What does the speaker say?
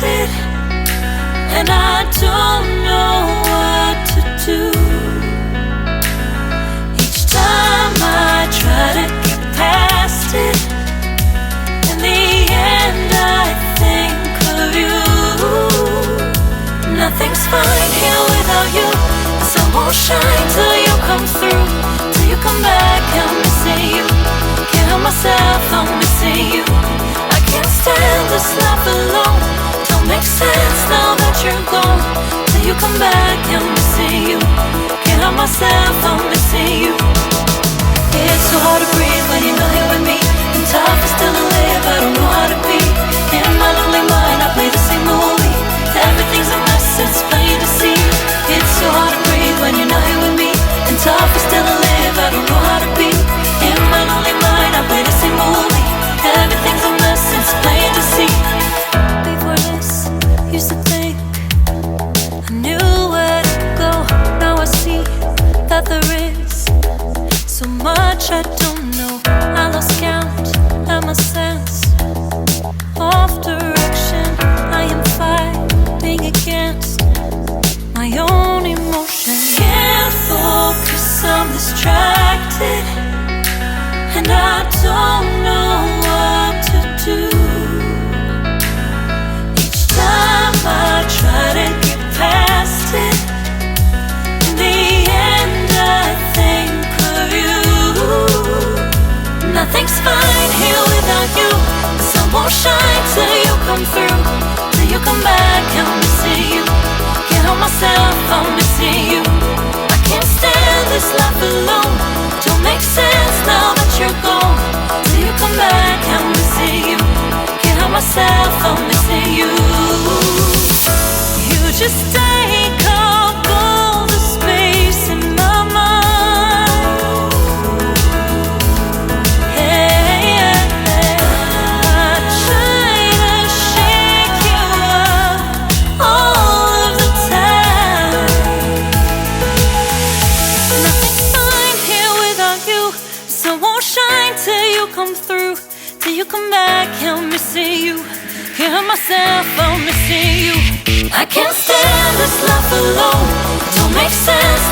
distracted, and I don't know what to do. Each time I try to get past it, in the end I think of you. Nothing's fine here without you. The sun won't shine till you come through. Till you come back, I'm missing you. Can't help myself, I'm missing you. I can't stand this life alone. Don't make sense now that you're gone. Till you come back, I'm missing you. Can't help myself, I'm missing you. It's so hard to breathe when you're not here with me. And tough is still to live, I don't know how to be. In my lonely mind, I play the same movie. Everything's a mess, it's plain to see. It's so hard to breathe when you're not here with me. And tough is still to live, I don't know how to be. In my lonely mind, I play the same movie. Everything's a mess, it's plain to see. Before this, used to think I knew where to go. Now I see that there is so much I don't know. I lost count and my sense of direction. I am fighting against my own emotion. Can't focus, I'm distracted, and I don't know what to do. Each time I try to get past it, in the end I think of you. Nothing's fine here without you. The sun won't shine till you come through. Till you come back, I'm missing you. Can't help myself, I'm missing you. I can't stand this life alone. Don't make sense now that you're gone. Till you come back, I'm missing you. Can't help myself, I'm missing you. You just take up all the space in my mind. Hey, I try to shake you up all of the time. Nothing's fine here without you. The sun won't shine till you come through. Till you come back, I'm missing you. Can't help myself, I'm missing you. I can't stand this life alone. Don't make sense